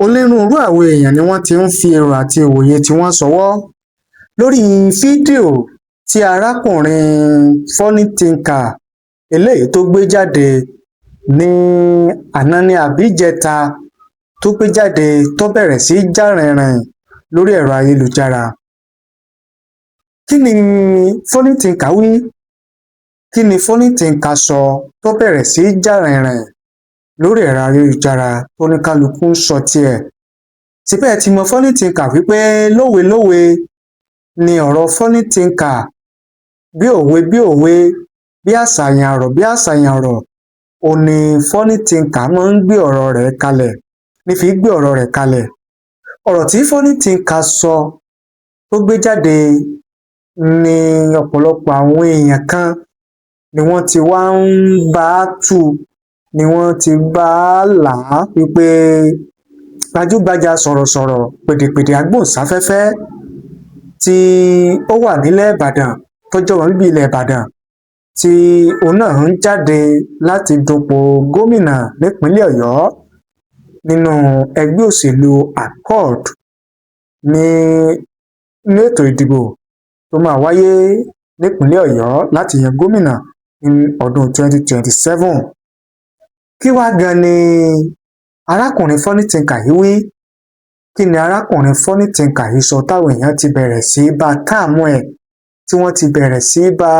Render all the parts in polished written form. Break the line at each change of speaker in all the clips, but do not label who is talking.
onírúurú àwọn èèyàn ni wọ́n ti ń fi èrò àti ìwòye tí wọ́n ṣọwọ́ lórí fídíò tí arákùnrin funny thinker eléyìí tó gbé jáde ní àná ní àbíjẹta tó gbé jáde tó bẹ̀rẹ̀ sí í jà rìnrìn lórí ẹ̀rọ ayélujára. Kí ni funny thinker wí? Kí ni funny thinker sọ tó bẹ̀rẹ̀ sí í jà rìnrìn lórí ẹ̀rọ ayélujára tó ní kálukú ń sọ tiẹ̀? Síbẹ̀ tí mo funny thinker wípé lówe ni ọ̀rọ̀ funny thinker, bí òwe bí àṣàyàn ọ̀rọ̀ ò ní funny thinker máa ń gbé ọ̀rọ̀ rẹ̀ kalẹ̀ nífi gbé ọ̀rọ̀ rẹ̀ kalẹ̀. Ọ̀rọ̀ tí funny thinker sọ tó gbé jáde ni ọ̀pọ̀lọpọ̀ àwọn èèyàn kan ni wọ́n ti wá ń bá a tú, ni wọ́n ti bá a là á wípé gbajúgbajà sọ̀rọ̀sọ̀rọ̀ pèdèpèdè agbóhùnsáfẹ́fẹ́ tí ó wà nílẹ̀ Ìbàdàn tó jọ̀wọ́ níbi ilẹ̀ Ìbàdàn tí òun náà ń jáde láti dupò gómìnà nípínlẹ̀ Ọ̀yọ́ nínú ẹgbẹ́ òṣèlú Accord ní ètò ìdìbò tó máa wáyé nípínlẹ̀ Ọ̀yọ́ láti yan gómìnà ní ọdún 2027. Kí wá gan ni arákùnrin funny thinker yìí wí? Kí ni arákùnrin funny thinker yìí sọ táwọn èèyàn ti bẹ̀rẹ̀ sí bá káàmú ẹ̀, tí wọ́n ti bẹ̀rẹ̀ sí bá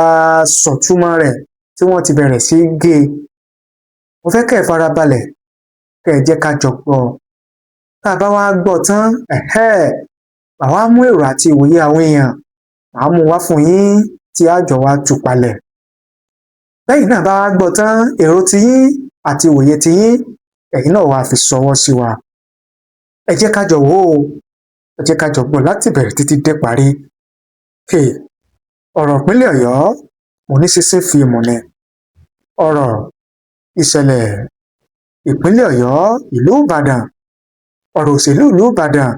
sọ̀túnmọ́ rẹ̀, tí wọ́n ti bẹ̀rẹ̀ sí gé e? Mo fẹ́ kẹ́ ẹ farabalẹ̀ kẹ́ ẹ jẹ́ ká jọ gbọ́. Tá a bá wá gbọ́ tán, àwa mú èrò àti ìwòye àwọn èèyàn, màá mú wá fún yín tí a jọ wá tú palẹ̀. Lẹ́yìn náà bá wá gbọ́ tán, èrò tiyín àti ìwòye tiyín ẹ̀yin náà wá fi ṣọwọ́ sí wa. Ẹ jẹ́ ká jọ wò ó, ẹ jẹ́ ká jọ gbọ́ láti bẹ̀rẹ̀ títí dé parí. Ọ̀rọ̀ ìpínlẹ̀ Ọ̀yọ́ mo ní sísìn fíìmù ni. Ọ̀rọ̀ ìṣẹ̀lẹ̀ ìpínlẹ̀ Ọ̀yọ́ ìlú Ìbàdàn, ọ̀rọ̀ òṣèlú ìlú Ìbàdàn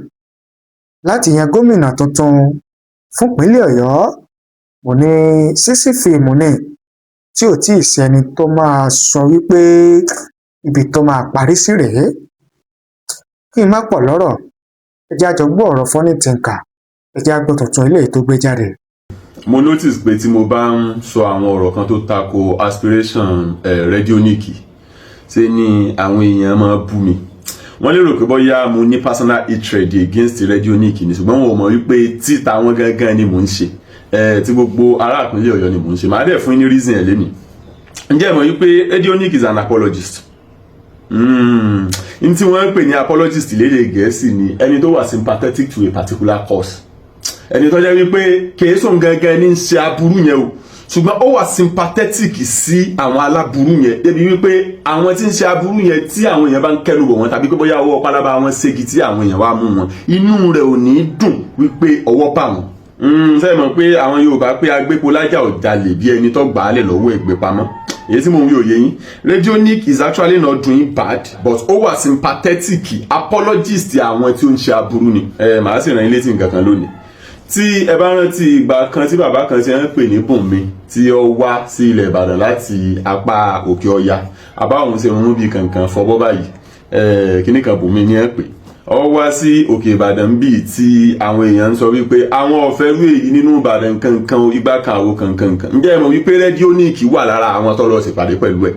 láti yan gómìnà tuntun fún ìpínlẹ̀ Ọ̀yọ́ mo ní sísìn fíìmù ni tí ò tíì sẹ́ni tó máa sọ wípé ibi tó máa parí sí rèé. Kí n má pọ̀ lọ́rọ̀, ẹ jẹ́ a jọ gbọ́ ọ̀rọ̀ funny thinker, ẹ jẹ́ a gbọ́ tuntun eléyìí tó gbé jáde.
Mo notice pé tí mo bá ń sọ àwọn ọ̀rọ̀ kan tó tako aspiration Rédíóníkì, ṣe ni àwọn èèyàn máa bú mi. Wọ́n lérò pé bóyá mo ní personal hatred against Rédíóníkì ni, ṣùgbọ́n wọn ò mọ̀ wípé tí tàwọn gangan ni mò ń ṣe, tí gbogbo ará ìpínlẹ̀ Ọ̀yọ́ ni mò ń ṣe. Màá dẹ̀ fún yín ní reason ẹ̀ lénìí. Ǹjẹ́ ẹ mọ̀ wípé Rédíóníkì is an apologist? N tí wọ́n ń pè ní apologist lédè Gẹ̀ẹ́sì ni ẹni tó wà sympathetic to a particular cause. Ẹni tó jẹ́ wípé kèésùn gangan ní ń ṣe aburú yẹn o, ṣùgbọ́n ó wà sympathetic sí àwọn aláburú yẹn débi wípé àwọn tí ń ṣe aburú yẹn tí àwọn èèyàn bá ń kẹ́nu bọ̀ wọ́n tàbí pé bóyá ọwọ́ pálábá wọn ségi tí àwọn èèyàn wá mú wọn, inú rẹ̀ ò ní dùn wípé ọwọ́ bá wọn. Ṣé mọ̀ pé àwọn Yorùbá pé agbépo lájà ò jalè bí ẹni tó gbà á lẹ̀ lọ́wọ́ ẹ̀gbẹ́ pamọ́? Èyí tí mo ń wí òye yín. Rédíóníkì is actually not doing bad, but ó wà sympathetic apologist àwọn tí ó ń ṣe aburú ni. Màá sì rán yín létí nǹkan kan lónìí. Tí ẹ bá rántí ìgbà kan tí bàbá kan ti ń pè ní Bùnmi tí ó wá sí ilẹ̀ Ìbàdàn láti apá òkè Ọya, àbá òun ṣe rún bí kankan fọwọ́ báyìí, kíní kan Bùnmi ní ẹ pè. Ó wá sí òkè Ìbàdàn bíi tí àwọn èèyàn ń sọ wípé àwọn ọ̀fẹ́ rú èyí nínú Ìbàdàn kankan igbá kan àwo kankan. Ǹjẹ́ ẹ mọ̀ wípé Rédíóníkì wà lára àwọn tó lọ ṣèpàdé pẹ̀lú ẹ̀?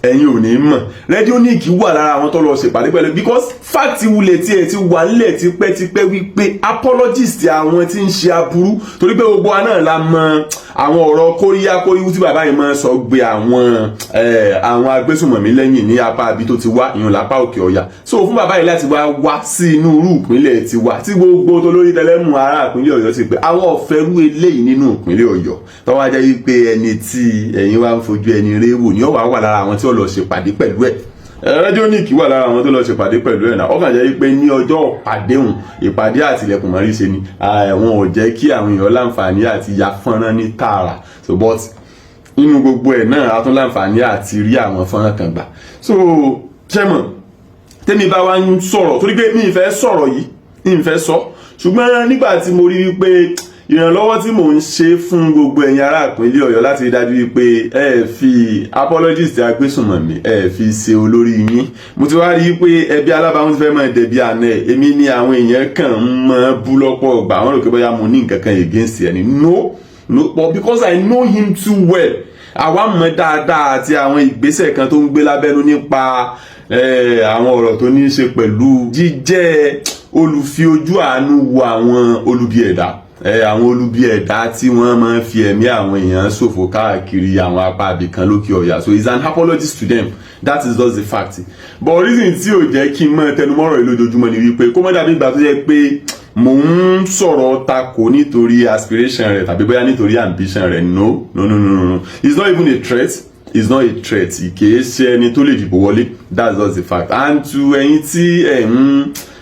Ẹ̀yin ò ní mọ̀. Rédíóníkì wà lára àwọn tó lọ ṣèpàdé pẹ̀lú, because fact wulẹ̀ tí ẹ ti wà nílẹ̀ tipẹ́tipẹ́ wípé apologist àwọn tí ń ṣe aburú, torí pé gbogbo wa náà la mọ àwọn ọ̀rọ̀ kóríyákóríwú tí bàbá yìí máa ń sọ gbé àwọn agbésùnmọ̀mí lẹ́yìn ní apá ibi tó ti wá, ìyún lápá òkè Ọya. So fún bàbá yìí láti wá sí inú irú ìpínlẹ̀ tiwa tí gbogbo tó lórí tẹlẹ́mù ará ìpínlẹ̀ Ọ̀yọ́ ti pé àwọn ọ̀fẹ́ rú eléyìí nínú ìpínlẹ̀ Ọ̀yọ́ tó wá jẹ́ wípé ẹni tí ẹ̀yin wá ń fojú ẹni réwò ni ó wà lára àwọn tí ó lọ ṣèpàdé pẹ̀lú ẹ̀. Rédíóníkì wà lára àwọn tó lọ ṣèpàdé pẹ̀lú ẹ̀ náà. Ó kàn jẹ́ wípé ní ọjọ́ ìpàdé àtìlẹ̀kùn mọ́rí ṣe ni wọn ò jẹ́ kí àwọn èèyàn láǹfààní àti ya fọ́nrán ní tààrà. So but inú gbogbo ẹ̀ náà a tún láǹfààní àti rí àwọn fọ́nrán kan gbà. So ṣẹ́mọ̀ tẹ́mi bá wá ń sọ̀rọ̀, torí pé mi ì fẹ́ sọ̀rọ̀ yìí, mi ì fẹ́ sọ, ṣùgbọ́n nígbà tí mo rí wípé ìrànlọ́wọ́ tí mò ń ṣe fún gbogbo ẹ̀yin ará ìpínlẹ̀ Ọ̀yọ́ láti rí dájú wípé ẹ fi apologist agbésùnmọ̀mí ẹ fi ṣe olórí yín. Mo ti wá rí pé ẹbí alábàáhùn ti fẹ́ mọ̀ dẹ̀bi àná ẹ̀ èmi ni àwọn èèyàn kàn ń mọ bú lọ́pọ̀ ọgbà àwọn rò pé bóyá mo ní nǹkan kan against ẹni no but because I know him too well àwa mọ̀ dáadáa àti àwọn ìgbésẹ̀ kan tó ń gbé lábẹ́nú nípa àwọn ọ̀rọ̀ tó ní í ṣe pẹ̀lú jíjẹ́ olùfi ojú àánú wo àwọn olubi ẹ̀dá àwọn olubi ẹ̀dá tí wọ́n máa ń fi ẹ̀mí àwọn èèyàn ṣòfò káàkiri àwọn apá ibìkan lókè ọ̀yà. So he's an apologist to them, that is just the fact. But reason tí ò jẹ́ kí n mọ tẹnumọ́rọ̀ yìí lójoojúmọ́ ni wípé kó má dàbí ìgbà tó jẹ́ pé mò ń sọ̀rọ̀ tako nítorí aspiration rẹ̀ tàbí bóyá nítorí ambition rẹ̀. No it's not even a threat. It's not a threat. Kìí ṣe ẹni tó lè dìbò wọlé, that's just the fact. And to ẹ̀yin tí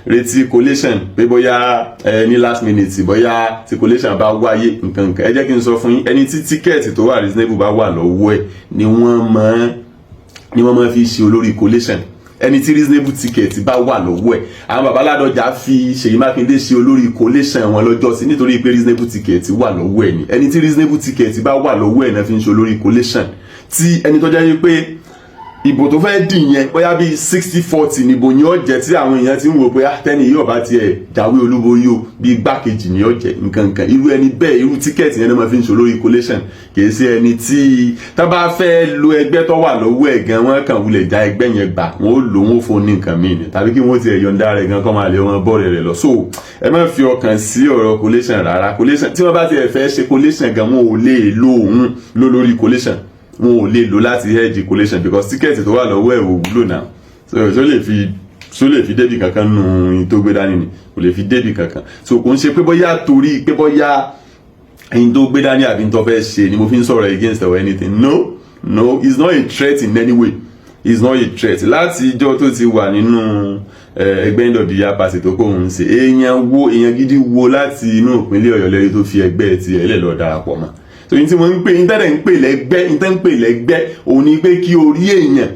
retí collation pé bóyá ní last minute bóyá tí collation bá wáyé nǹkan ẹ jẹ́ kí n sọ fún yín ẹni tí tíkẹ́ẹ̀tì tó wà reasonable bá wà lọ́wọ́ ẹ̀ ni wọ́n máa fi ṣe olórí collation. Ẹni tí reasonable ticket bá wà lọ́wọ́ ẹ̀ àwọn bàbá Ládọjà fi Ṣèyí Mákindé ṣe olórí collation wọn lọ́jọ́ sí nítorí pé reasonable ticket wà lọ́wọ́ ẹ̀ ni ẹni tí reasonable ticket bá wà lọ́wọ́ ẹ̀ náà fi ń ṣe olórí collation. Tí ẹni tó jẹ́ pé ìbò tó fẹ́ dì yẹn bóyá bíi 60-40 níbo ni ó jẹ́ tí àwọn èèyàn ti ń wò pé tẹ́ni yóò bá tiẹ̀ jáwé olúborí o bí igbákejì ni ó jẹ́ nǹkan irú ẹni bẹ́ẹ̀ irú tíkẹ́ẹ̀tì yẹn náà máa fi ń ṣe olórí collation. Kìí ṣe ẹni tí tá bá fẹ́ lo ẹgbẹ́ tó wà lọ́wọ́ ẹ̀ gan wọ́n kàn wulẹ̀ já ẹgbẹ́ yẹn gbà wọ́n ó lò wọ́n fún ní nǹkan míì ni tàbí kí wọ́n ti yọ̀ǹda rẹ̀ gan kọ́ máa lé wọn bọ́ọ̀rẹ̀ rẹ̀ lọ. So ẹ má fi ọkàn sí ọ̀rọ̀ collation rárá. Collation tí wọ́n bá tiẹ̀ fẹ́ ṣe collation gan wọn ò lè lo òun lórí collation wọn ò lè lò láti hedge collation because tíkẹ́ẹ̀tì tó wà lọ́wọ́ ẹ̀ ò wúlò náà. So lè fi débì kankan nù in tó gbé dání ni kò lè fi débì kankan. So kò ń ṣe pé bóyá torí pé bóyá in tó gbé dání àbí tó fẹ́ ṣe ni mo fi ń sọ̀rọ̀ against or anything. No it's not a threat in any way. It's not a threat. Láti ìjọ tó ti wà nínú ẹgbẹ́ end of the year party tó kó òun ṣe èèyàn gidi wo láti inú ìpínlẹ̀ Ọ̀yọ́ lẹ́yìn tó fi ẹgbẹ́ tiẹ̀ lẹ̀ lọ darapọ̀ mọ́. So yín tí wọ́n ń pè yín tẹ́lẹ̀ ń pè lẹ́gbẹ́ òun ni pé kí orí èèyàn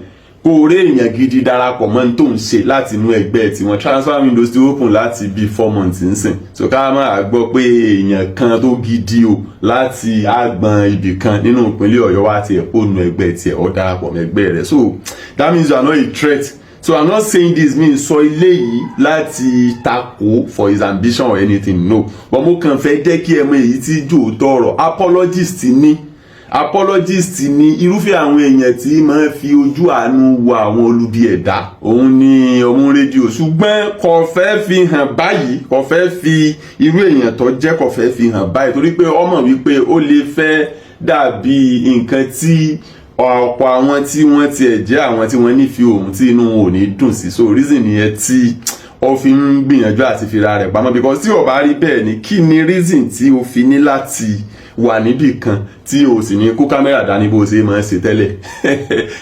kó orí èèyàn gidi darapọ̀ mọ́ ní tó ń ṣe láti inú ẹgbẹ́ tí wọ́n transfer windows ti open láti bí 4 months nsìn. So ká máa gbọ́ pé èèyàn kan tó gidi o láti àgbọn ibì kan nínú ìpínlẹ̀ Ọ̀yọ́ wá tiẹ̀ kó nu ẹgbẹ́ tiẹ̀ ó darapọ̀ mọ́ ẹgbẹ́ rẹ̀. So that means you are not a threat. So I'm not saying this means sọ eléyìí láti tako for his ambition or anything, no. But mo kàn fẹ́ jẹ́ kí ẹ mọ̀ èyí tí jò tọrọ apologist ni irúfẹ́ àwọn èèyàn tí máa fi ojú àánú wo àwọn olubi ẹ̀dá òun ni ọmú rédíò ṣùgbọ́n kò fẹ́ fi hàn báyìí kò fẹ́ fi irú èèyàn tó jẹ́ kò fẹ́ fi hàn báyìí torí pé ọmọ wípé ó lè fẹ́ dàbí nǹkan tí ọ̀pọ̀ àwọn tí wọ́n tiẹ̀ jẹ́ àwọn tí wọ́n nífẹ̀ẹ́ òun tí inú wọn ò ní dùn sí. So reason nìyẹn tí ó fi ń gbìyànjú àti fira rẹ̀ pamọ́ because tí ó bá rí bẹ́ẹ̀ ni kí ni reason tí ó fi ní láti wà níbì kan tí o sì ní kó kámẹ́rà dání bó ṣe máa ń ṣe tẹ́lẹ̀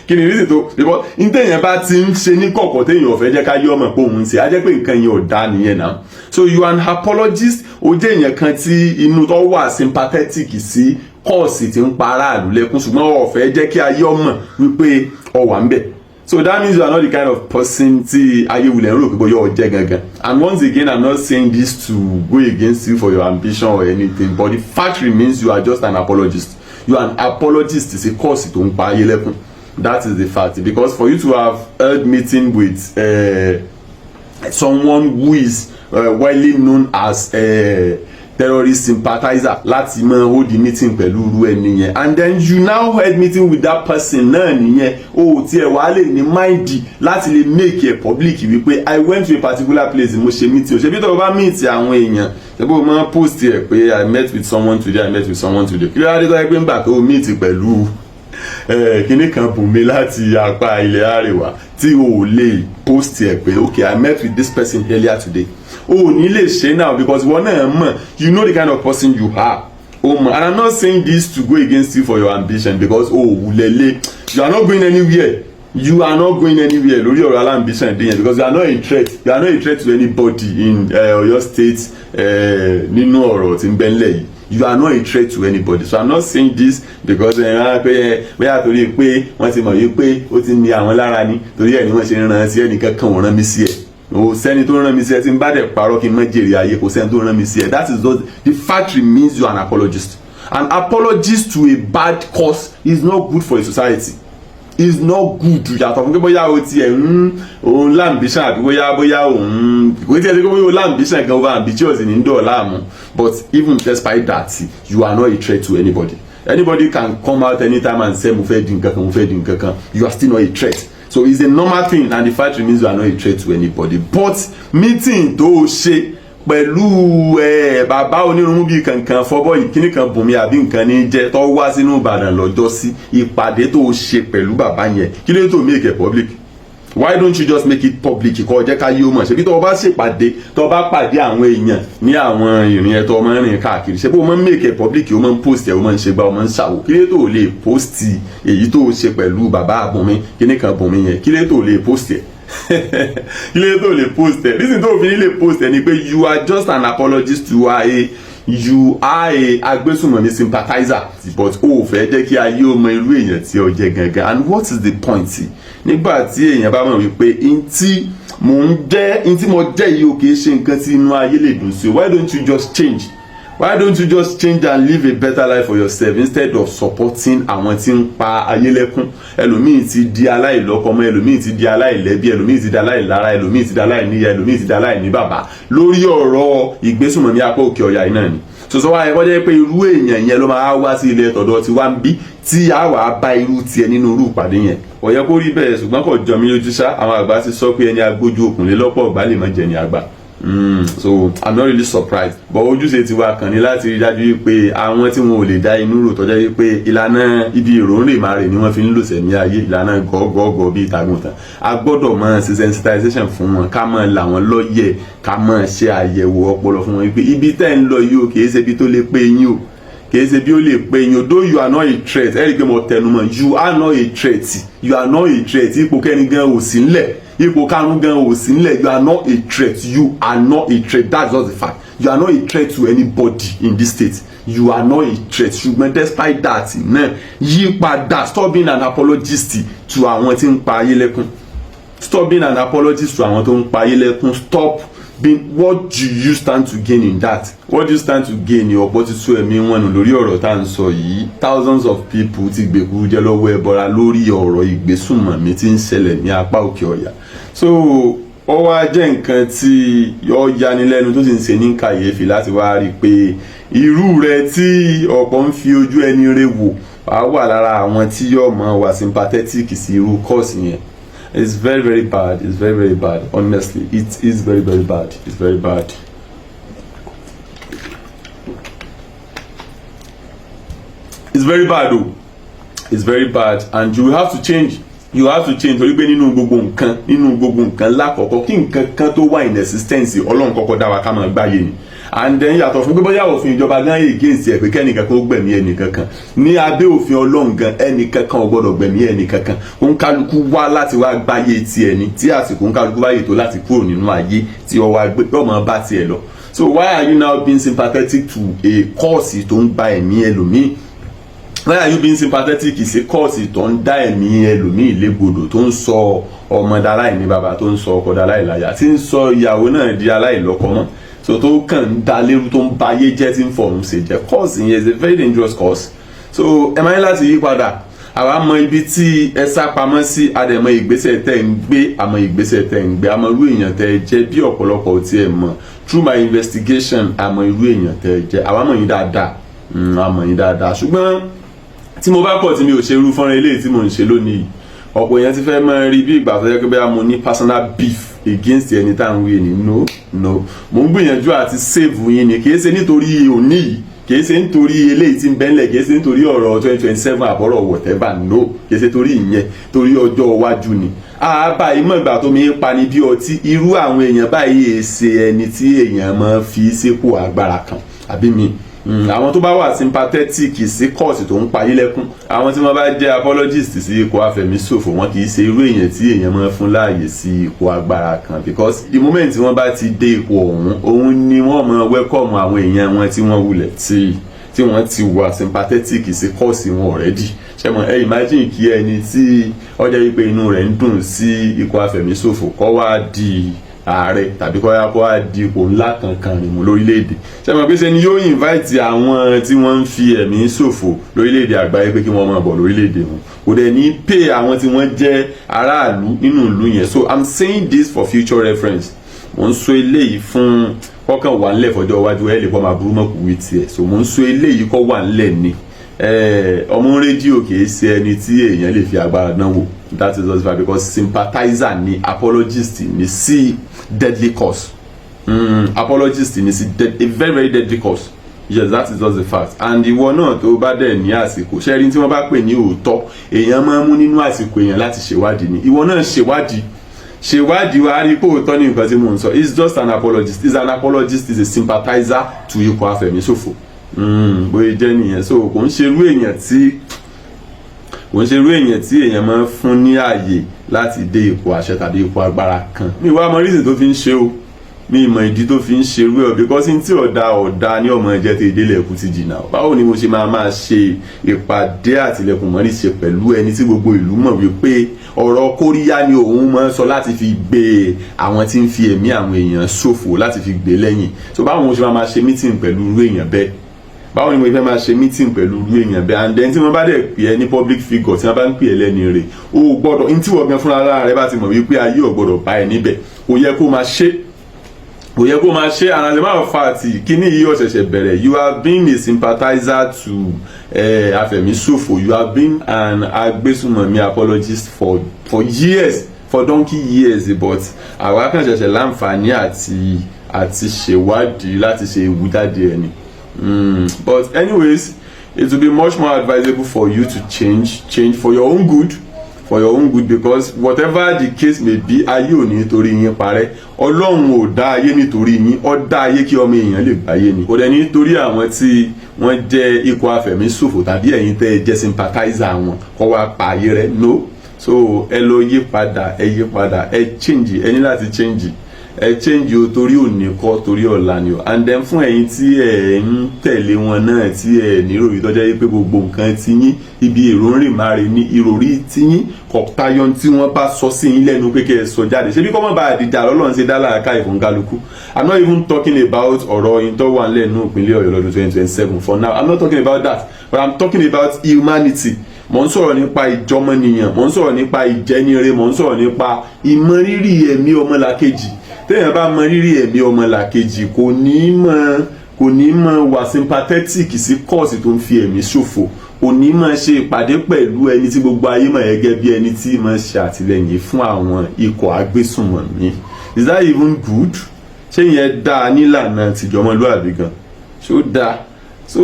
kí ni reason tó because ntẹ̀yìn bá ti ń ṣe ní kọ̀kọ̀ téèyàn ò fẹ́ jẹ́ ká yọ ọmọ pé òun ṣe á jẹ́ pé nǹkan yẹn ò dá nìyẹn náà. So you are an apologist ó jẹ́ èèyàn kan tí inú tó wà sympathetic sí kọ́ọ̀sì tí ń pa aráàlú lẹ́kún ṣùgbọ́n ó fẹ́ jẹ́ kí ayé ọmọ wípé ó wà ń bẹ̀. So that means you are not the kind of person tí ayé wulẹ̀ ń rò pé bóyá ó jẹ́ gangan. And once again I'm not saying this to go against you for your ambition or anything but the fact remains you are just an apologist. You are an apologist sí kọ́ọ̀sì tó ń pa ayé lẹ́kún. That is the fact because for you to have held meeting with someone who is widely known as terrorist sympathizer láti máa hold the meeting pẹ̀lú irú ẹni yẹn and then you now held meeting with that person náà nìyẹn o tiẹ̀ wá lè ní mind láti lè make it public wípé I went to a particular place mo ṣe meeting o ṣe bí tó o bá meet àwọn èèyàn ṣe bó o máa post ẹ̀ pé I met with someone today kí ló dá dé tó yẹ pé ńgbà tó o meet pẹ̀lú kíní kan bùnmi láti apá ilẹ̀ àríwá tí o lè post ẹ̀ pé okay I met with this person earlier today o ní lè ṣe now because wọn náà mọ̀ you know the kind of person you are o mọ̀ and I'm not saying this to go against you for your ambition because wulele you are not going anywhere lórí ọ̀rọ̀ alambition dín yẹn because you are not a threat to anybody in Ọ̀yọ́ state nínú ọ̀rọ̀ tí ń bẹ ńlẹ̀ yìí. You are not a threat to anybody. So I'm not saying this because bóyá torí pé wọ́n ti mọ̀ yìí pé ó ti ní àwọn lára ni torí ẹ̀ ni wọ́n ṣe ń ran sí ẹnìkan kan wọ́n rán mi sí ẹ̀ o sẹ́ni tó rán mi sí ẹ tí n bá dẹ̀ parọ́ kí n má jèrè ayé kò sẹ́ni tó rán mi sí ẹ. That is just the fact remains you are an apologist. An apologist to a bad cause is not good for a society. Is not good. Yàtọ̀ fún pé bóyá o tiẹ̀ òun lambition àbí bóyá òun kò tí ẹ ti kó bóyá o lambition gan over ambitious ní dọ̀ọ̀la àmú. But even despite that, you are not a threat to anybody. Anybody can come out anytime and say mo fẹ́ di nǹkan kan, mo fẹ́ di nǹkan kan. You are still not a threat. So it's a normal thing, and the fact remains you are not a threat to anybody. But meeting tó ṣe pẹ̀lú bàbá onírúurú bíi kankan fọ́bọ́ ìkíní kan bùnmi àbí nǹkan ní jẹ́ tó wá sínú Ìbàdàn lọ́jọ́ sí ìpàdé tó ṣe pẹ̀lú bàbá yẹn kí ló tó make it public? Why don't you just make it public? Kó jẹ́ ká yí ó mọ̀ ṣe bí tó bá ṣèpàdé tó bá pàdé àwọn èèyàn ní àwọn ìrìn ẹ̀ tó máa ń rìn káàkiri ṣe pé o máa ń make it public, o máa ń post ẹ̀, o máa ń ṣe gbá, o máa ń ṣàwò. Kí ló tó lè post èyí tó ṣe pẹ̀lú bàbá àbùnmi kíní kan bùnmi yẹn, kí ló tó lè post ẹ̀? Kí ló tó lè post ẹ̀? Reason tó fi ní lè post ẹ̀ ni pé you are just an apologist, you are a agbésùnmọ̀mí sympathizer, but o fẹ́ jẹ́ kí ayé o mọ irú èèyàn tí o jẹ́ gangan. And what is the point? Nígbà tí èèyàn bá mọ̀ wípé ntí mo jẹ́ yìí o kì í ṣe nǹkan tí inú ayé lè dùn sí o, why don't you just change? Why don't you just change and live a better life for yourself instead of supporting àwọn tí ń pa ayé lẹ́kún? Ẹlòmíì ti di aláìlọ́kọmọ, ẹlòmíì ti di aláìlẹ́bí, ẹlòmíì ti di aláìlára, ẹlòmíì ti di aláìníyà, ẹlòmíì ti di aláìní bàbá lórí ọ̀rọ̀ ìgbésùnmọ̀mí apá òkè ọ̀yà iná ni. Sọ̀sọ́ wa ẹ̀kọ́ jẹ́ pé irú èèyàn yẹn ló máa wá sí ilé tọ̀dọ̀ tí wá ń bí tí a wà á bá irú tiẹ̀ nínú irú ìpàdé yẹn. Ó yẹ kó rí bẹ́ẹ̀ ṣùgbọ́n kò jọ mí lójú ṣá. Àwọn àgbà ti sọ pé ẹni agbójú òkùnlé lọ́pọ̀ ọ̀gbá lè má jẹ ní àgbà. So I'm not really surprised, but ojúṣe tiwa kàn ní láti rí dájú pé àwọn tí wọn ò lè dá inú rò tọ́jú pé ìlànà ibi ìrònú màrè ni wọ́n fi ń lò sẹ̀mí ayé, ìlànà gọ́gọ́gọ́ bíi ìtàgùntàn. A gbọ́dọ̀ máa ṣe sensitization fún wọn, ká máa là wọ́n lọ́yẹ̀, ká máa ṣe àyẹ̀wò ọpọlọ fún wọn pé ibi tẹ́ ń lọ yìí o kì í ṣe ibi tó lè pé yín o, kì í ṣe bí ó lè pé yín o. Though you are not a threat, ẹ rí i pé mo tẹnu mọ́, you are not a threat, you are not a threat. Ipò kẹ́ni gan ò sí ńlẹ̀, ipò karùn-ún gan ò sí nílẹ̀. You are not a threat, you are not a threat. That's just the fact. You are not a threat to anybody in this state. You are not a threat. Ṣùgbọ́n despite that náà yí padà, stop being an apologist to àwọn tí ń pa ayé lẹ́kún. Stop being an apologist to àwọn tó ń pa ayé lẹ́kún. Stop being, what do you stand to gain in that? What do you stand to gain? Ọ̀pọ̀ ti tú ẹ̀mí wọn nù lórí ọ̀rọ̀ tá à ń sọ yìí. Thousands of people ti gbèkú jẹ́ lọ́wọ́ ẹbọra lórí ọ̀rọ̀ ìgbésùnmọ̀mí tí ń ṣẹlẹ̀ ní apá òkè ọ̀yà. So ó wá jẹ́ nǹkan tí ó yanilẹ́nu tó sì ń ṣe ní kàyéfì láti wá rí i pé irú rẹ̀ tí ọ̀pọ̀ ń fi ojú ẹni rẹ̀ wò á wà lára àwọn tí yóò mọ̀ wá sympathetic sí irú kọ́ọ̀sì yẹn. It's very, very bad. It's very, very bad. Honestly, it is very, very bad. It's very bad. It's very bad, though. It's very bad, and you have to change. You have to change. Torí pé nínú gbogbo nǹkan lákọ̀ọ́kọ́ kí nǹkan kan tó wà in existence Ọlọ́run kọ́kọ́ dá wa ká máa gbáyé ni. And then yàtọ̀ fún pé bóyá òfin ìjọba gan against ẹ̀ pé kẹ́nìkan kó gbẹ̀mí ẹnìkankan ní abẹ́ òfin Ọlọ́run gan ẹnìkankan ò gbọ́dọ̀ gbẹ̀mí ẹnìkankan. Òǹkálukú wá láti wá gbáyé tiẹ̀ ni tí àsìkò òǹkálukú báyìí tó láti kúrò nínú ayé tí ọwọ́ agbé ọmọ bá tiẹ̀ lọ. So why are you now being sympathetic to a cause tó ń gba ẹ̀mí ẹlòmíì? Why are you being sympathetic sí cause tó ń dá ẹ̀mí ẹlòmíì légbodò, tó ń sọ ọmọ dáláìní bàbá, tó ń sọ ọkọ dáláìláyà, tí ń sọ ìyàwó náà di aláìlọ́kọ mọ́, so tó kàn ń da lérú, tó ń ba ayé jẹ́, tí ń fọ̀run ṣe jẹ́. Cause yẹn is a very dangerous cause. So ẹ máa ń láti yí padà. Àwa mọ ibi tí ẹ sá pamọ́ sí, àdẹ̀mọ ìgbésẹ̀ tẹ́ ń gbé, àmọ́ ìgbésẹ̀ tẹ́ ń gbé, àmọ́ irú èèyàn tẹ́ ẹ jẹ́ bí ọ̀pọ̀lọpọ̀ ò tiẹ̀ mọ̀. Through my investigation àmọ́ irú èèyàn tẹ́ ẹ jẹ́. Àwa mọ̀ yín dáadáa, àmọ́ yín dáadáa. Ṣùgbọ́n tí mo bá kọ̀ tí mi ò ṣe irú fọ́nrán eléyìí tí mo ń ṣe lónìí, ọ̀pọ̀ èèyàn ti fẹ́ máa rí bí ìgbà tó yẹ pé bóyá mo ní personal beef against ẹni tá à ń wí ni. No, mo ń gbìyànjú àti save yín ni, kì í ṣe nítorí òní yìí, kì í ṣe nítorí eléyìí tí ń bẹ́ńlẹ̀, kì í ṣe nítorí ọ̀rọ̀ 2027 àbọ̀rọ̀ whatever. No, kì í ṣe torí ìyẹn, torí ọjọ́ iwájú ni. Àbá ìmọ̀ ìgbà tó mi ń pani bí ọtí, irú àwọn èèyàn báyìí ṣe ẹni tí èèyàn máa fi sípò agbára kan àbí mi. Àwọn tó bá wà sympathetic sí cause tó ń payé lẹ́kún, àwọn tí wọ́n bá jẹ́ apologist sí ipò àfẹ̀míṣòfò, wọn kì í ṣe irú èèyàn tí èèyàn máa fún láàyè sí ipò agbára kan, because the moment tí wọ́n bá ti dé ipò òun ni wọ́n máa welcome àwọn èèyàn wọn tí wọ́n wulẹ̀ tí wọ́n ti wà sympathetic sí cause wọn already. Ṣé mo imagine kí ẹni tí ó jẹ́ wípé inú rẹ̀ ń dùn sí ipò àfẹ̀míṣòfò kó wá di ààrẹ tàbí kó wá di ipò ńlá kankan rìn mú lórílẹ̀‐èdè ṣé mo pé ṣe ni yóò invite àwọn tí wọ́n ń fi ẹ̀mí ṣòfò lórílẹ̀‐èdè àgbáyé pé kí wọ́n máa bọ̀ lórílẹ̀‐èdè wọn kò dẹ̀ ní pay àwọn tí wọ́n jẹ́ aráàlú nínú ìlú yẹn. So I'm saying this for future reference. Mo ń sọ eléyìí fún kọ́kàn wà ńlẹ̀ fọjọ́ iwájú ẹ̀ lè kọ́ máa burú mọ́ kù wí tiẹ̀. So mo ń sọ eléyìí kọ́ wà ńlẹ̀ ni ọmọ rédíò kìí ṣe ẹni tí èèyàn lè fi agbára dánwò. That is just right because sympathizer ni apologist ni sí deadly cause. Apologist ni sí a very very deadly cause. Yes, that is just the fact. And ìwọ náà tó bá dẹ̀ ní àsìkò ṣẹ́rí tí wọ́n bá pè ní òótọ́ èèyàn máa ń mú nínú àsìkò èèyàn láti ṣèwádìí ni ìwọ náà ṣèwádìí wa rí pé òótọ́ ní nǹkan tí mò ń sọ. It's just an apologist. He's an apologist. He's a sympathizer to ikú afẹ̀míṣòfò. Bóyá jẹ́ nìyẹn. So kò ń ṣerú èèyàn tí èèyàn máa ń fún ní ààyè láti dé ipò àṣẹ tàbí ipò agbára kan. Mi wá mọ reason tó fi ń ṣe o mi ìmọ̀ ìdí tó fi ń ṣerú ẹ̀ because n tí ọ̀dà ní ọmọ ẹ̀jẹ̀ tó ìdílé ẹ̀kú ti jìnnà. Báwo ni mo ṣe máa ṣe ìpàdé àtìlẹ́kùn mọ́rí ṣe pẹ̀lú ẹni tí gbogbo ìlú mọ̀ wípé ọ̀rọ̀ kóríyá ni òun máa ń sọ láti fi gbé àwọn tí ń fi ẹ̀mí àwọn èèyàn ṣòfò láti fi gbé lẹ́yìn. So báwo mo ṣe máa ṣe meeting pẹ̀lú irú èèyàn bẹ́ẹ̀ báwo ni mo fẹ́ máa ṣe meeting pẹ̀lú irú èèyàn bẹ́ẹ̀ and then tí wọ́n bá dẹ̀ pè ẹ́ ní public figure tí wọ́n bá ń pè ẹ́ lẹ́ni rẹ̀ o gbọ́dọ̀ ní tí wọ́n gan fúnra rẹ̀ bá ti mọ̀ wípé ayé ò gbọ́dọ̀ bá ẹ níbẹ̀ kò yẹ kó máa ṣe and as a matter of fact kíní yìí ọ̀ṣẹ̀ṣẹ̀ bẹ̀rẹ̀ you have been a sympathizer to afẹ̀míṣòfò you have been an agbésùmọ̀mí apologist for years for donkey years but àwa kan ṣẹ̀ṣẹ̀ láǹfààní àti ṣèwádìí láti ṣe ìwújáde ẹni. But anyways, it will be much more advisable for you to change for your own good because whatever the case may be ayé ò ní torí yín parẹ́ Ọlọ́run ò dá ayé nítorí yín ó dá ayé kí ọmọ èèyàn lè gbáyé ni kò dẹ̀ nítorí àwọn tí wọ́n jẹ́ ikọ̀ afẹ̀míṣòfò tàbí ẹ̀yin tẹ́ ẹ jẹ́ sympathizer wọn kọ́ wá pa ayé rẹ̀ no. So ẹ lọ yí padà ẹ change ẹ ní láti change o torí òní kọ́ torí ọ̀la ni o and then fún ẹ̀yin tí ẹ ń tẹ̀lé wọn náà tí ẹ nírò yìí tọ́jà yìí pé gbogbo nǹkan ti yín ibi èrò ń rìn máa rè ní ìròrí tí yín kọ̀tayọ tí wọ́n bá sọ sí yín lẹ́nu pé kẹ́ ẹ sọ jáde ṣé bí kọ́ mọ́ bá àdìjà lọ́lọ́run ṣe dá láàká ìfọ̀nkálukú. I'm not even talking about ọ̀rọ̀ ìtọ́wà lẹ́nu ìpínlẹ̀ Ọ̀yọ́ lọ́dún 2027 for now. I'm not talking about that but I'm talking about humanity. Mo ń sọ̀rọ̀ nípa ìjọmọnìyàn mo ń sọ̀rọ̀ nípa ìjẹnire mo ń sọ̀rọ̀ nípa ìmọrírì ẹ̀mí ọmọlàkejì. Téèyàn bá mọ rírì ẹ̀mí ọmọlàkejì kò ní mọ wà sympathetic sí kọ́ọ̀sì tó ń fi ẹ̀mí ṣòfò kò ní mọ ṣe ìpàdé pẹ̀lú ẹni tí gbogbo ayé mọ̀ gẹ́gẹ́ bí ẹni tí mọ̀ ṣe àtìlẹ́yìn fún àwọn ikọ̀ agbésùnmọ̀mí. Is that even good? Ṣé ìyẹn dáa nílànà tìjọmọlúàbí gan? Ṣó dáa? So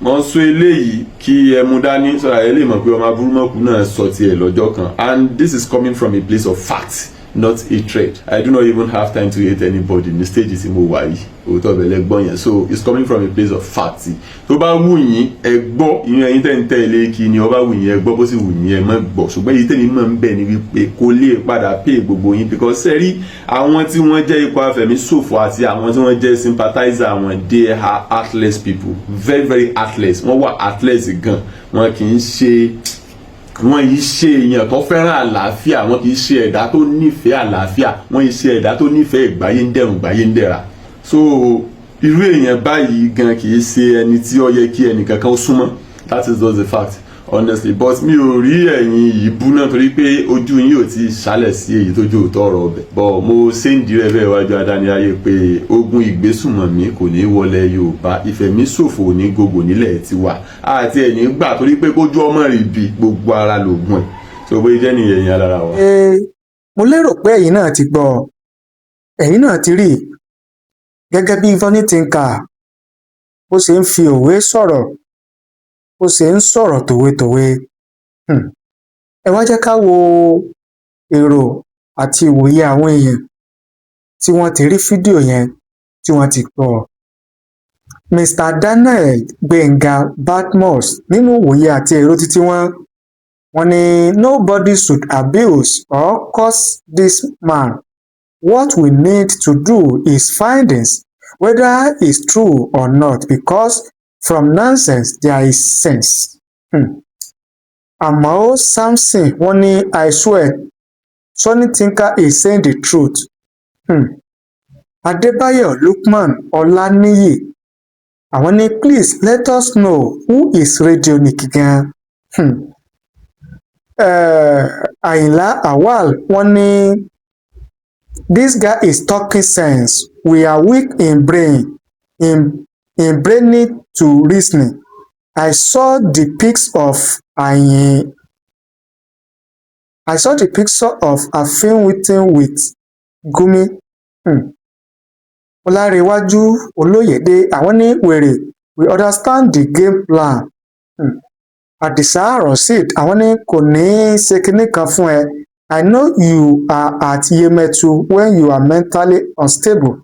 mo ń sọ eléyìí kí ẹ mú dání sọ̀rọ̀ ẹ lè mọ̀ pé ọmọ aburúmọ̀kù náà sọ tiẹ̀ lọ́jọ́ kan and this is coming from a place of fact. Not hatred. I do not even have time to hate anybody. The stage is mo wà yìí. Òótọ́ bẹ̀lẹ̀ gbọ́ yẹn. So it's coming from a place of fact. Tó bá wù yín ẹ gbọ́ ìyẹn ẹ̀yin tẹ́ ń tẹ̀lé kí ni ó bá wù yín ẹ gbọ́ bó sì wù yín ẹ má gbọ́. Ṣùgbọ́n èyí tẹ́mi máa ń bẹ̀ ni wípé kó lè padà pay gbogbo yín because sẹ́rí àwọn tí wọ́n jẹ́ ikọ̀ afẹ̀míṣòfò àti àwọn tí wọ́n jẹ́ sympathizer àwọn they are heartless people. Very very heartless. Wọ́n wà heartless gan. Wọ́n kì í ṣe èèyàn tó fẹ́ràn àlàáfíà wọn kì í ṣe ẹ̀dá tó nífẹ̀ẹ́ àlàáfíà wọn kì í ṣe ẹ̀dá tó nífẹ̀ẹ́ ìgbáyé ń dẹ̀rùn ìgbáyé ń dẹ̀ra. So irú èèyàn báyìí gan kì í ṣe ẹni tí ó yẹ kí ẹnìkankan ó súnmọ́. That is just the fact honestly but mi ò rí ẹ̀yin yìí bú náà torí pé ojú yín ò ti ṣálẹ̀ sí èyí tó jò tọrọ ọbẹ̀ but mo ṣe ń dirẹ̀ bẹ́ẹ̀ wájú adániláyé pé ogun ìgbésùnmọ̀mí kò ní wọlé Yorùbá ìfẹ̀míṣòfò ní gbogbo nílẹ̀ tiwa àti ẹ̀yìn gbà torí pé kójú ọmọ rì bí gbogbo ara lògùn ẹ̀ tó bóyá jẹ́ nìyẹn yẹn alára wa.
mo lérò pé ẹ̀yin náà ti gbọ́ ẹ̀yin náà ti rí gẹ́gẹ́ bí funny thinker bó ṣe ń fi òwe sọ̀rọ̀ ó ṣe ń sọ̀rọ̀ tòwetòwe ẹ wá jẹ́ ká wo èrò àti ìwòye àwọn èèyàn tí wọ́n ti rí fídíò yẹn tí wọ́n ti gbọ́. Mr. Daniel Gbenga Badmus nínú ìwòye àti èrò títí wọ́n ní nobody should abuse or curse this man. What we need to do is findings whether it's true or not because from nonsense there is sense. Àmọ́ Samson wọ́n ní I swear Sunny Thinker is saying the truth Adébáyọ̀ Lukman Ọláníyì àwọn ní please let us know who is Radionic gan. Àyìnlá Awal wọ́n ní this guy is talking sense, we are weak in braining to reasoning. I saw the picture of Afin waiting with Gumi. Ọlárẹ̀wájú Olóyèdé àwọn ní wèrè we understand the game plan. Àdìsá Rasheed àwọn ní kò ní ṣe kinní kan fún ẹ. I know you are at Yemetu when you are mentally unstable.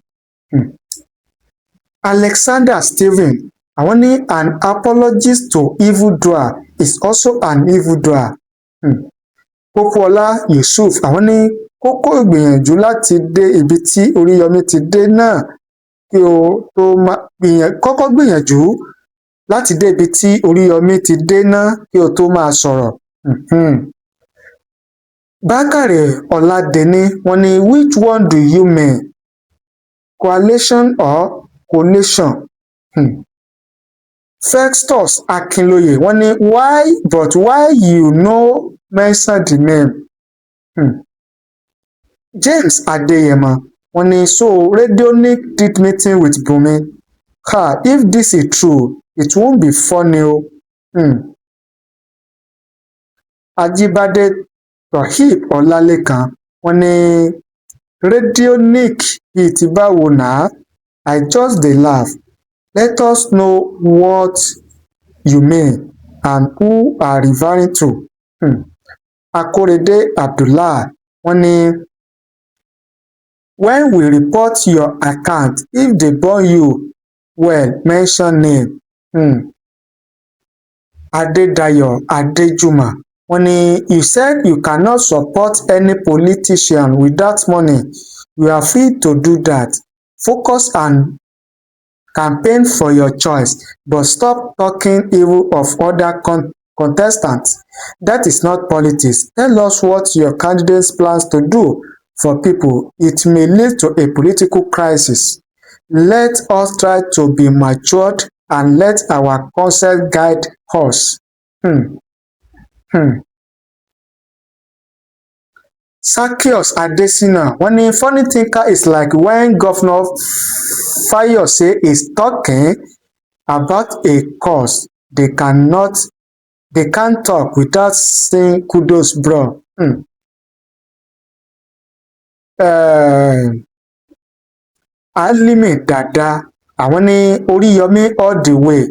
Alexander Stephen àwọn ní an apologist to evildoer is also an evildoer. Pópóọlá Yusuf àwọn ní kókó ìgbìyànjú láti dé ibi tí Oríyọmí ti dé náà kí o tó máa kọ́kọ́ gbìyànjú láti dé ibi tí Oríyọmí ti dé náà kí o tó máa sọ̀rọ̀. Bákàrè Ọládẹni wọ́n ní which one do you mean, coalition or collation? Festus Akinloye wọ́n ní why you no mention the name? James Adeyemo wọ́n ní so Radionic did meeting with Bumi. If this is true it won't be funny o. Ajibade Toheeb Ọlálékan wọ́n ní Radionic bíi ti báwo náà, I just dey laugh. Let us know what you mean and who are referring to. Akorede Abdullah wọ́n ní when we report your account if they burn you well mention name. Adédayọ̀ Adéjùmọ̀ wọ́n ní you said you cannot support any politician without money. You are free to do that. Focus and campaign for your choice, but stop talking evil of other contestants. That is not politics. Tell us what your candidate plans to do for people. It may lead to a political crisis. Let us try to be matured and let our conscience guide us. Zaccheaus Adesina wọ́n ní funny thinker is like when Governor Fayose is talking about a cause they can't talk without saying kudos bro. Alimi Dada àwọn ní Oríyọmí all the way.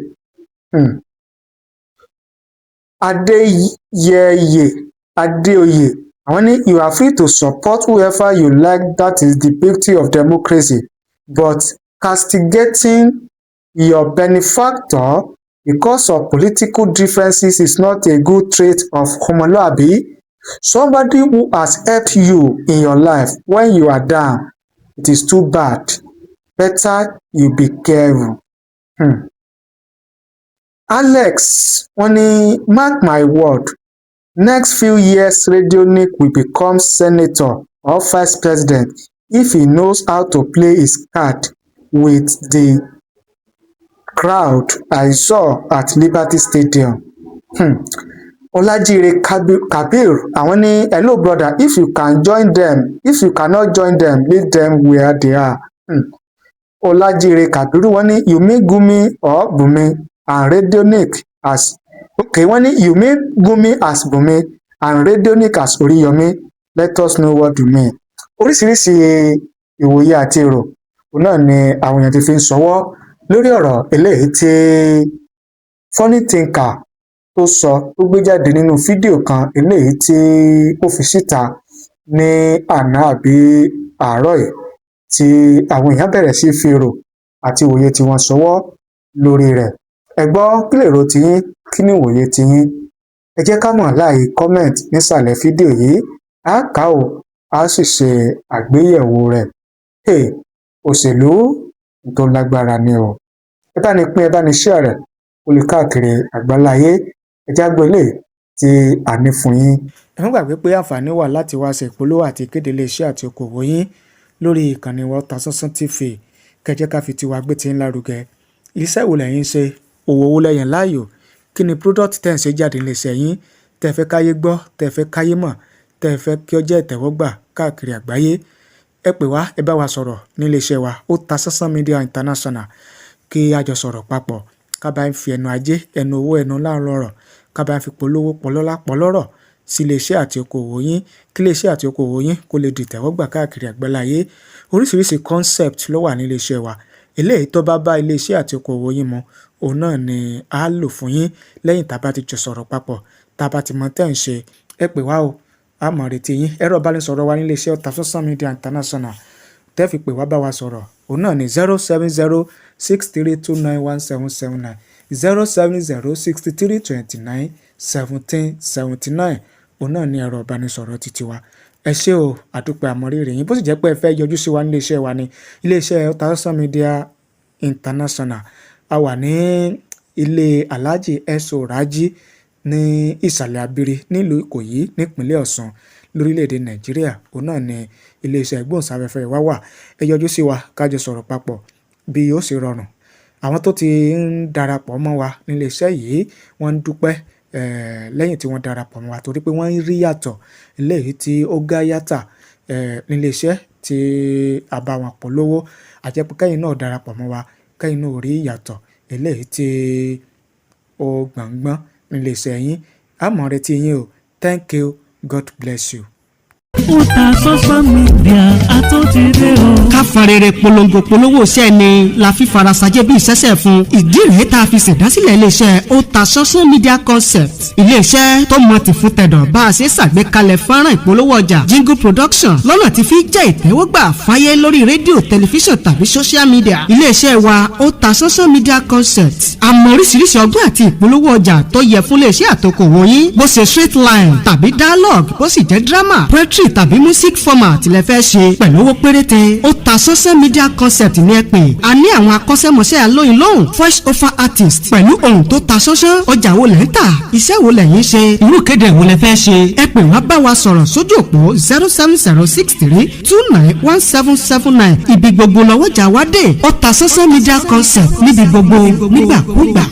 Adéoyè àwọn ní you are free to support whoever you like, that is the beauty of democracy, but castigating your benefactor because of political differences is not a good trait of ọmọlúàbí. Somebody who has helped you in your life when you are down, it is too bad. Better you be careful. Alex wọ́n ní mark my word, next few years Radionic will become senator or vice president if he knows how to play his card with the crowd I saw at Liberty Stadium. Olajire Kabir àwọn ní hello brother, if you cannot join them leave them where they are. Olajire Kabiru wọ́n ní you mean Gumi or Bumi and Radionic as wọ́n ní you mean Gumi as Bumi and Radionic as Oriyomi. Let us know what you mean. Oríṣiríṣi ìwòye àti èrò náà ni àwọn èèyàn ti fi ń ṣọwọ́ lórí ọ̀rọ̀ eléyìí tí funny thinker tó sọ tó gbé jáde nínú fídíò kan eléyìí tí ó fi síta ní àná àbí àárọ̀ yìí tí àwọn èèyàn bẹ̀rẹ̀ sí fi èrò àti ìwòye tí wọ́n ṣọwọ́ lórí rẹ̀. Ẹ gbọ́ kí lèrò tiyín, kí ni ìwòye tiyín? Ẹ jẹ́ ká mọ̀ láì comment nísàlẹ̀ fídíò yìí, á kà ó á sì ṣe àgbéyẹ̀wò rẹ̀. Òṣèlú tó lágbára ni o. Ẹ bá ní pín, ẹ bá ní share rẹ̀ ó lè káàkiri àgbáláyé. Ẹ já gbọ́ eléyìí tí a ní fún yín. Ẹ má gbàgbé pé àǹfààní wà láti wá ṣe ìpolówó àti ìkéde iléeṣẹ́ àti okòwò yín lórí ìkànnì wa Otasansan TV. Kẹjẹ́ ká fi tiwa gbé tí ń lárugẹ. Iṣẹ́ wo lẹ́yìn ṣe? Òwò wo lẹ́yìn láàyò? Kí ni product tẹ́ ń ṣe jáde níléeṣẹ́ yín tẹ́ fẹ́ káyé gbọ́, tẹ́ fẹ́ káyé mọ̀, tẹ́ fẹ́ kí ó jẹ́ ìtẹ́wọ́gbà káàkiri àgbáyé? Ẹ pè wá, ẹ bá wa sọ̀rọ̀ níléeṣẹ́ wa Otasansan Media International kí a jọ sọ̀rọ̀ papọ̀. Ká bá ń fi ẹnu ajé, ẹnu owó, ẹnu láàrọ̀ ọ̀rọ̀, ká bá ń fi polówó pọlọ́lá pọlọ́rọ̀ sí iléeṣẹ́ àti okòwò yín, kí iléeṣẹ́ àti okòwò yín kó lè di ìtẹ́wọ́gbà káàkiri àgbáláyé. Oríṣiríṣi concept ló wà ní iléeṣẹ́ wa. Eléyìí tó bá iléeṣẹ́ àti okòwò yín mu, òun náà ni a lò fún yín lẹ́yìn tá a bá ti jọ sọ̀rọ̀ papọ̀, tá a bá ti mọ tẹ́ ń ṣe. Ẹ pè wá o, a mọ̀ retí yín. Ẹ̀rọ ìbánisọ̀rọ̀ wa ní iléeṣẹ́ Otasansan Media International tẹ́ fi pè wá bá wa sọ̀rọ̀, òun náà ni 07063291779 07063291779. Òun náà ni ẹ̀rọ ìbánisọ̀rọ̀ títí wa. Ẹ ṣé o, àdúpẹ́ àmọ̀rírì yín. Bó sì jẹ́ pé ẹ fẹ́ yọjú sí wa ní iléeṣẹ́ wa ní iléeṣẹ́ Otasansan Media International. A wà ní ilé Alhaji S.O. Raji ní ìsàlẹ̀ Abiri nílùú Ìkòyí nípínlẹ̀ Ọ̀ṣun lórílẹ̀‐èdè Nàìjíríà. Òun náà ni iléeṣẹ́ ìgbóhùnsáfẹ́fẹ́ wa wà. Ẹ yọjú sí wa ká jọ sọ̀rọ̀ papọ̀ bí ó sì rọrùn. Àwọn tó ti ń darapọ̀ mọ́ wa nílé iṣẹ́ yìí wọ́n ń dúpẹ́ lẹ́yìn tí wọ́n darapọ̀ mọ́ wa torí pé wọ́n ń rí yàtọ̀ eléyìí tí ó gá yàtà nílé iṣẹ́ tí a bá wọn polówó. Àjẹpọ̀ kẹ́yìn náà darapọ̀ mọ́ wa, kẹ́yìn náà rí yàtọ̀ eléyìí tí ó gbọ̀ngbọ́n nílé iṣẹ́ yín. A mọ̀ retí yín o. Thank you. God bless you.
Otasansan Media àtúntìdé o. ká farere polongo iṣẹ́ ni la fi farasajẹ́ bí ìṣẹ́ṣẹ́ fún. ìdí rèé tá a fi ṣèdásílẹ̀ iléeṣẹ́ Otasansan Media Concept. iléeṣẹ́ tó mọ ti fún tẹ̀dọ̀ bá a ṣe ṣàgbékalẹ̀ fọ́nrán ìpolówó ọjà jingle production lọ́nà tí fi jẹ́ ìtẹ́wọ́gbà fáyé lórí rédíò tẹlifíṣàn tàbí social media. iléeṣẹ́ wa Otasansan Media Concept. àmọ́ oríṣiríṣi ọgbọ́n àti ìpolówó ọjà tó yẹ fún iléeṣẹ́ àtòkòwò yín. bó ṣe straight line tàbí dialogue, bó sì jẹ́ drama, poetry tàbí music format lẹ fẹ́ ṣe pẹ̀lú owó péréte. Otasansan Media Concept ní ẹ pè. a ní àwọn akọ́ṣẹ́mọṣẹ́ alóyin lóhùn voice over artist pẹ̀lú ohùn tó ta sánsán. ọjà wo lẹ̀ ń tà, iṣẹ́ wo lẹ̀yin ṣe, irú kéde wo lẹ fẹ́ ṣe. ẹ pè wá bá wa sọ̀rọ̀ sójú òpó 07063291779. ibi gbogbo lọ́wọ́jà wá dé. Otasansan Media Concept níbi gbogbo nígbàkúgbà.